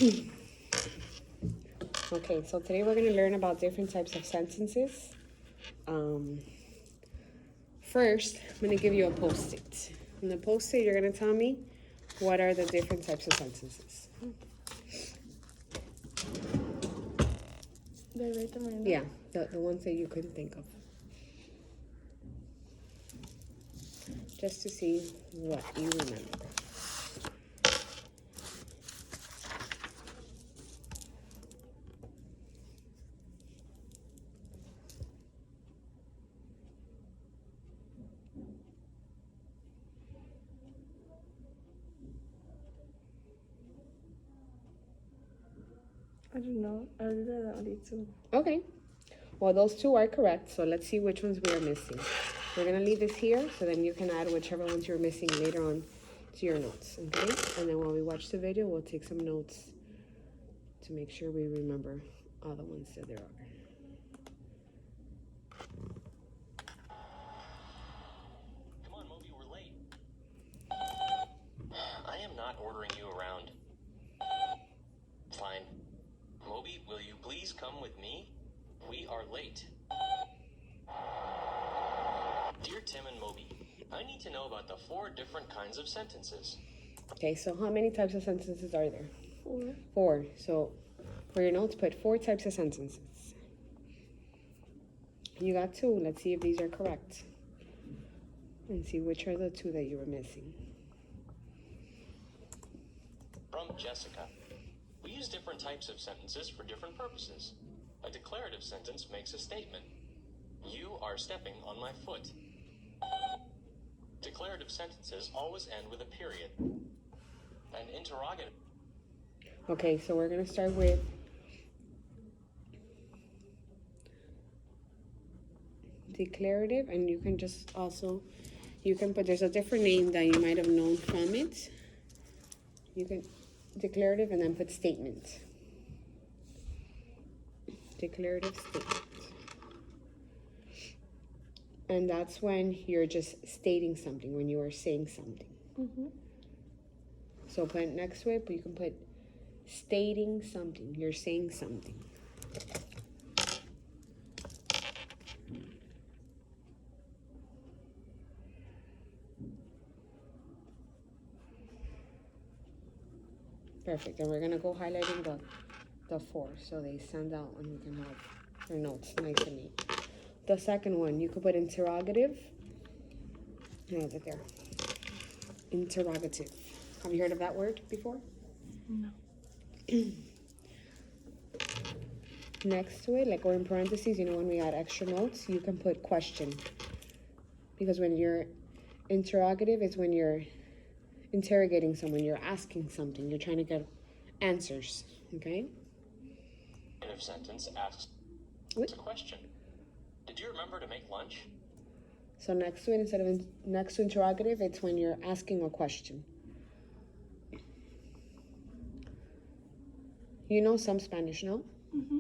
Okay, so today we're going to learn about different types of sentences. First, I'm going to give you a post-it. On the post-it, you're going to tell me what are the different types of sentences. Yeah, the ones that you couldn't think of. Just to see what you remember. I don't know. I did that only two. Okay. Well, those two are correct, so let's see which ones we are missing. We're going to leave this here, so then you can add whichever ones you're missing later on to your notes, okay? And then while we watch the video, we'll take some notes to make sure we remember all the ones that there are. Come on, Moby, we're late. I am not ordering you around. Fine. Moby, will you please come with me? We are late. Dear Tim and Moby, I need to know about the 4 different kinds of sentences. Okay, so how many types of sentences are there? 4. 4. So for your notes, put 4 types of sentences. You got 2. Let's see if these are correct. And see which are the 2 that you were missing. From Jessica. We use different types of sentences for different purposes. A declarative sentence makes a statement. You are stepping on my foot. Declarative sentences always end with a period. An interrogative. Okay, so we're going to start with declarative, and you can just also, you can put, there's a different name that you might have known from it. You can, declarative, and then put statement. Declarative statement. And that's when you're just stating something, when you are saying something. Mm-hmm. So put it next to it, but you can put stating something. You're saying something. Perfect. And we're going to go highlighting the 4 so they stand out and you can have your notes nice and neat. The second one, you could put interrogative. Yeah, right there. Interrogative. Have you heard of that word before? No. Next to it, like, or in parentheses, you know, when we add extra notes, you can put question. Because when you're interrogative, it's when you're interrogating someone, you're asking something, you're trying to get answers, okay? If sentence asks a question. Did you remember to make lunch? So next to it, instead of next to interrogative, it's when you're asking a question. You know some Spanish, no? Mm-hmm.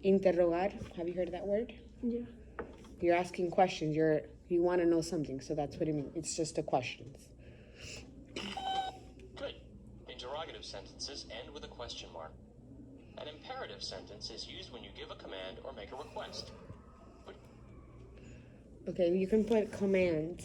Interrogar, have you heard of that word? Yeah. You're asking questions, you want to know something, so that's what it means. It's just the questions. Good. Interrogative sentences end with a question mark. An imperative sentence is used when you give a command or make a request. Okay, you can put command.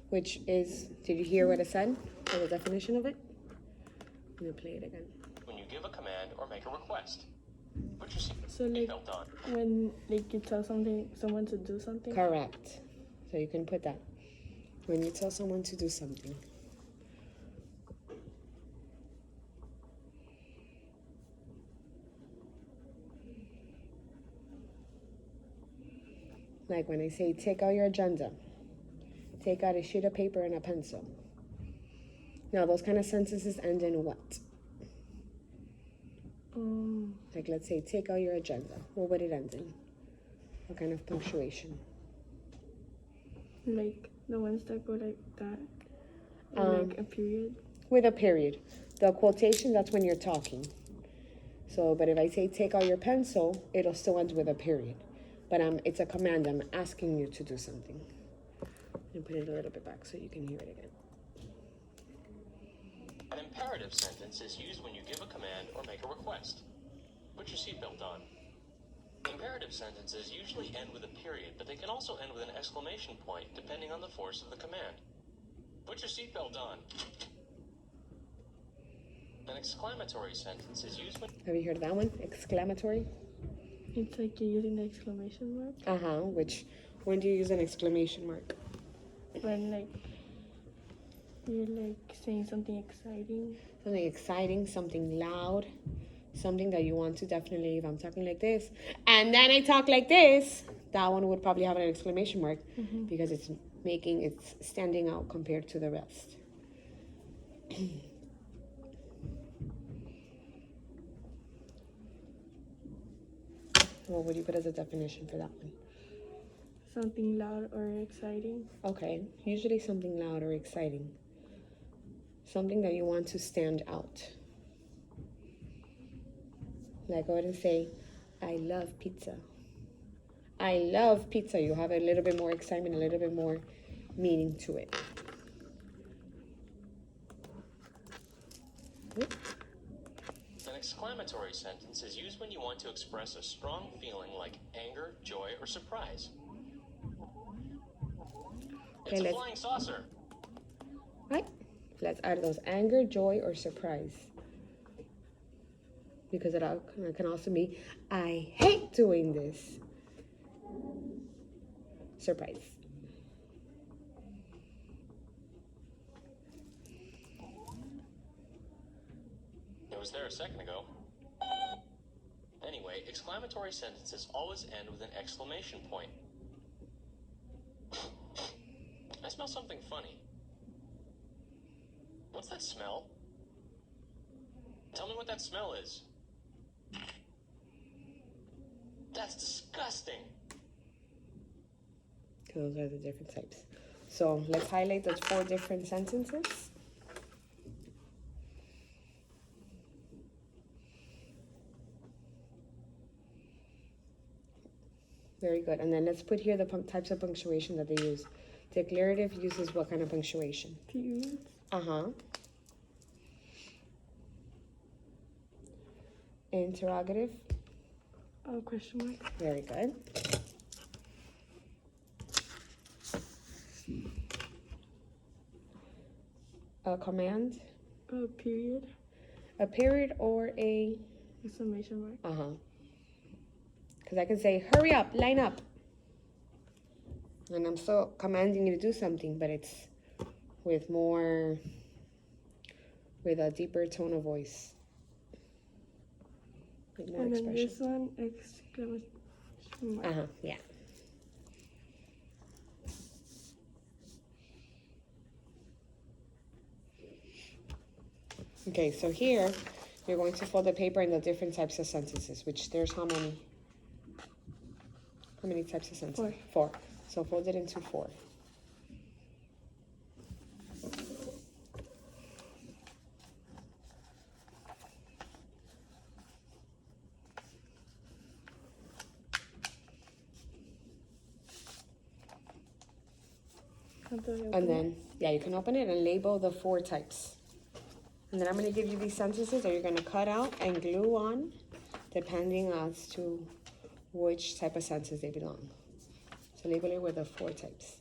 Which is, did you hear what it said? Or the definition of it? I'm going to play it again. When you give a command or make a request. Put your So like seatbelt on. when like you tell someone to do something? Correct. So you can put that. When you tell someone to do something. Like when I say, take out your agenda. Take out a sheet of paper and a pencil. Now, those kind of sentences end in what? Like, let's say, take out your agenda. What would it end in? What kind of punctuation? Like the ones that go like that. Or like a period. With a period. The quotation, that's when you're talking. So, but if I say, take out your pencil, it'll still end with a period. But it's a command. I'm asking you to do something. And put it a little bit back so you can hear it again. imperative sentence is used when you give a command or make a request. Put your seatbelt on. Imperative sentences usually end with a period, but they can also end with an exclamation point depending on the force of the command. Put your seatbelt on. An exclamatory sentence is used when... Have you heard of that one? Exclamatory? It's like you're using the exclamation mark. When do you use an exclamation mark? When like you're like saying something exciting. Something exciting, something loud, something that you want to definitely, if I'm talking like this, and then I talk like this, that one would probably have an exclamation mark because it's standing out compared to the rest. What would you put as a definition for that one? Something loud or exciting. Okay, usually something loud or exciting. Something that you want to stand out. Like go ahead and say, I love pizza. I love pizza. You have a little bit more excitement, a little bit more meaning to it. An exclamatory sentence is used when you want to express a strong feeling like anger, joy, or surprise. It's a flying saucer. Right? Let's add those: anger, joy, or surprise. Because it can also be, I hate doing this. Surprise. It was there a second ago. Anyway, exclamatory sentences always end with an exclamation point. I smell something funny. What's that smell? Tell me what that smell is. That's disgusting. Those are the different types. So let's highlight those 4 different sentences. Very good. And then let's put here the types of punctuation that they use. Declarative uses what kind of punctuation? Periods. Interrogative. Question mark. Very good. A command. Period. A period or a... Exclamation mark. Because I can say, hurry up, line up. And I'm still commanding you to do something, but it's with a deeper tone of voice. With more And then expression. this one, exclamation mark. Yeah. Okay, so here, you're going to fold the paper in the different types of sentences, which there's how many? How many types of sentences? 4. 4. So fold it into 4. And then, you can open it and label the 4 types. And then I'm going to give you these sentences that you're going to cut out and glue on, depending as to which type of sentence they belong. So label it with the 4 types.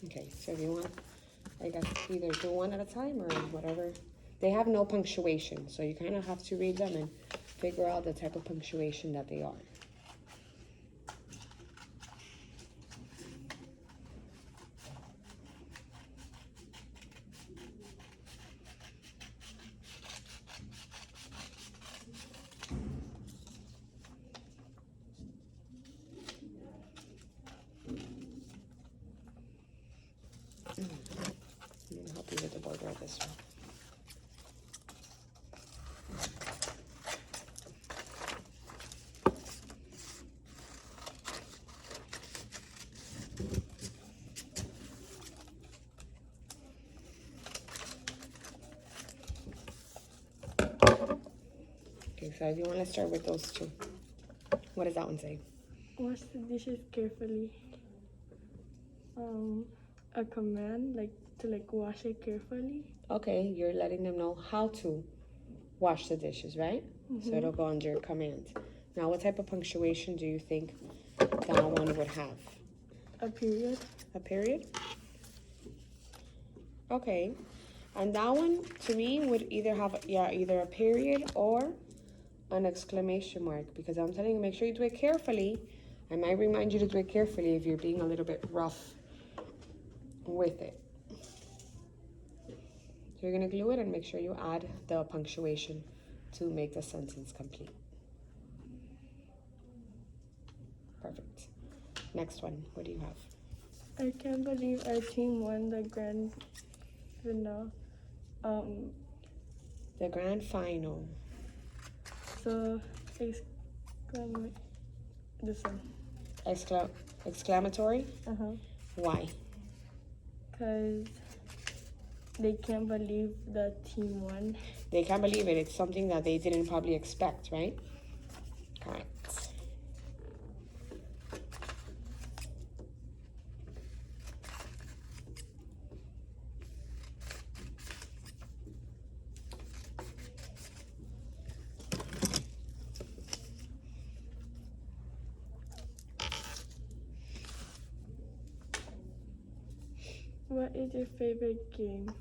Okay, so if you want, I guess either do one at a time or whatever. They have no punctuation, so you kind of have to read them and figure out the type of punctuation that they are. this one. Okay, so you want to start with those two. What does that one say? Wash the dishes carefully. A command like to like wash it carefully. Okay, you're letting them know how to wash the dishes, right? So it'll go under command. Now, what type of punctuation do you think that one would have? A period. A period? Okay. And that one, to me, would either have, either a period or an exclamation mark. Because I'm telling you, make sure you do it carefully. I might remind you to do it carefully if you're being a little bit rough with it. So you're going to glue it and make sure you add the punctuation to make the sentence complete. Perfect. Next one, what do you have? I can't believe our team won the grand final. The grand final. So this one. Exclamatory? Why? Because they can't believe the team won. They can't believe it. It's something that they didn't probably expect, right? Correct. What is your favorite game?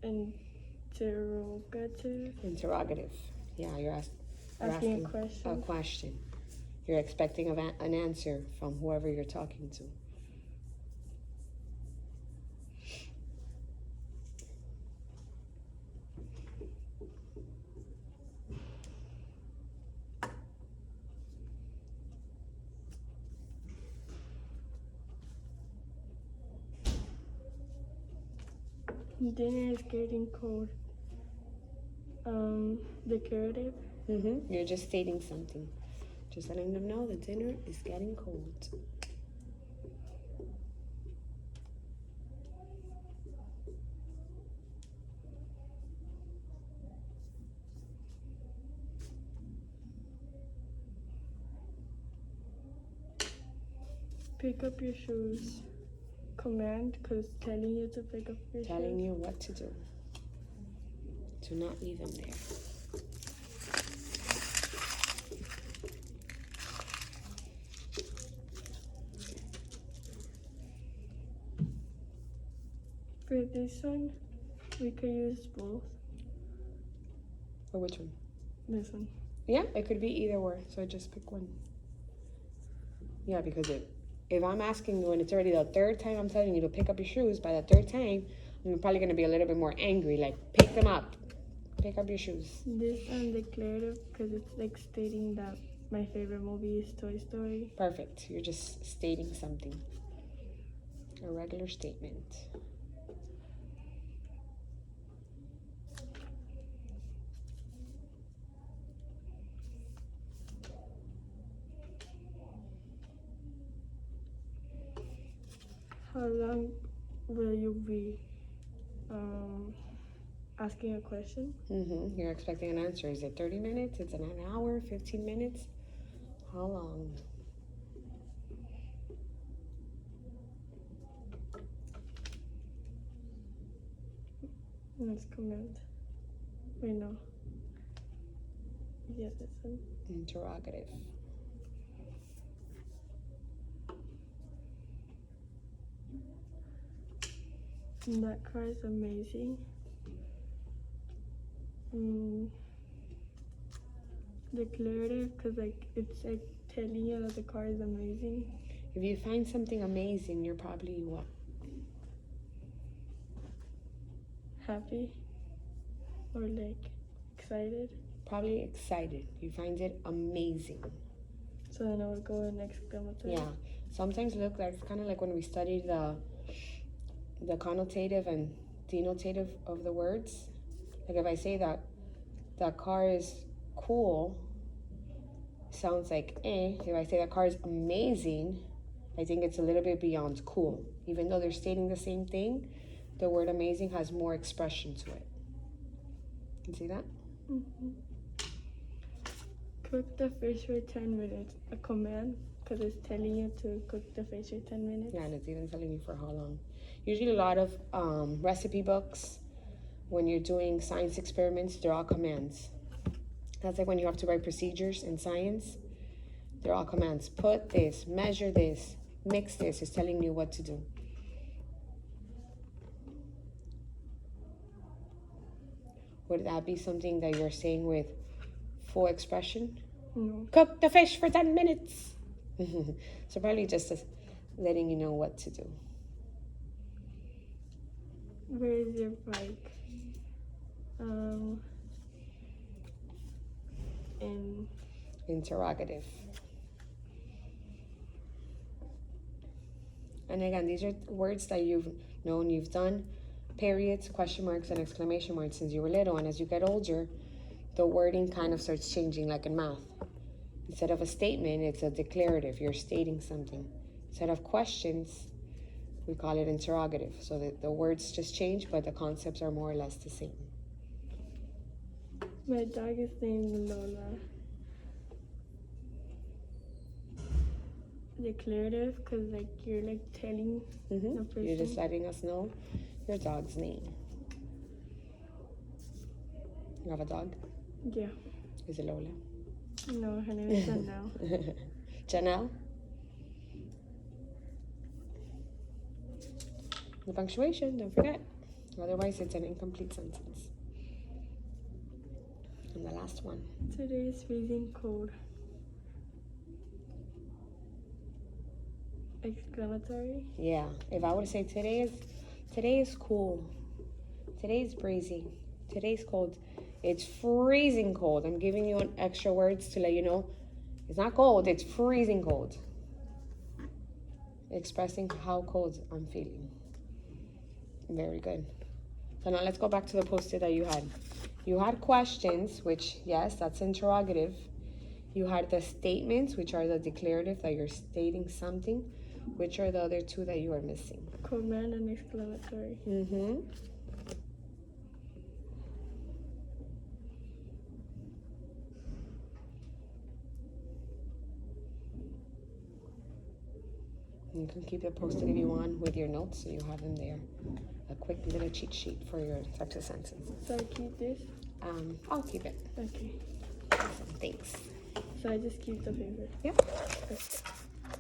Interrogative. Interrogative. Yeah, you're Asking a question. You're expecting an answer from whoever you're talking to. Dinner is getting cold. Declarative. You're just stating something. Just letting them know the dinner is getting cold. Pick up your shoes. Command, because telling you to pick up your shoes. Telling you what to do. To not leave them there. For this one, we could use both. For which one? This one. Yeah, it could be either or. So just pick one. Yeah, because if I'm asking you and it's already the third time I'm telling you to pick up your shoes, by the third time, I'm probably going to be a little bit more angry. Like, pick them up. Pick up your shoes. This one declarative because it's like stating that my favorite movie is Toy Story. Perfect. You're just stating something. A regular statement. How long will you be asking a question? You're expecting an answer. Is it 30 minutes? Is it an hour? 15 minutes? How long? Let's comment. Wait, no. Yeah, this one. Interrogative. That car is amazing. Declarative because like it's like telling you that the car is amazing. If you find something amazing, you're probably what? Happy or like excited. Probably excited. You find it amazing. So So then I would go in exclamatory. Yeah. Sometimes look like it's kind of like when we study the connotative and denotative of the words. Like if I say that that car is cool, sounds like eh. If I say that car is amazing, I think it's a little bit beyond cool. Even though they're stating the same thing, the word amazing has more expression to it. You see that? Mm-hmm. Cook the fish for 10 minutes. A command, because it's telling you to cook the fish for 10 minutes. Yeah, and it's even telling you for how long. Usually a lot of recipe books, when you're doing science experiments, they're all commands. That's like when you have to write procedures in science. They're all commands. Put this, measure this, mix this. It's telling you what to do. Would that be something that you're saying with full expression? No. Cook the fish for 10 minutes. So probably just letting you know what to do. Where is your bike? In Interrogative. And again, these are words that you've known, you've done. Periods, question marks, and exclamation marks since you were little. And as you get older, the wording kind of starts changing, like in math. Instead of a statement, it's a declarative. You're stating something. Instead of questions, we call it interrogative. So the words just change, but the concepts are more or less the same. my dog is named Lola. Declarative, because like you're like telling the person. You're just letting us know your dog's name. You have a dog? Yeah. Is it Lola? No, her name is Janelle. Janelle? The punctuation, don't forget. Otherwise, it's an incomplete sentence. And the last one. Today is freezing cold. Exclamatory. Yeah, if I would say today is cool. Today's breezy. Today's cold. It's freezing cold. I'm giving you an extra words to let you know it's not cold, it's freezing cold. Expressing how cold I'm feeling. Very good. So now let's go back to the post-it that you had. You had questions, which, yes, that's interrogative. You had the statements, which are the declarative, that you're stating something. Which are the other two that you are missing? Command and exclamatory. You can keep the post-it if you want with your notes, so you have them there. A quick little cheat sheet for your types of sentences. So I keep this? I'll keep it. Okay. Awesome, thanks. So I just keep the paper? Yep. Okay.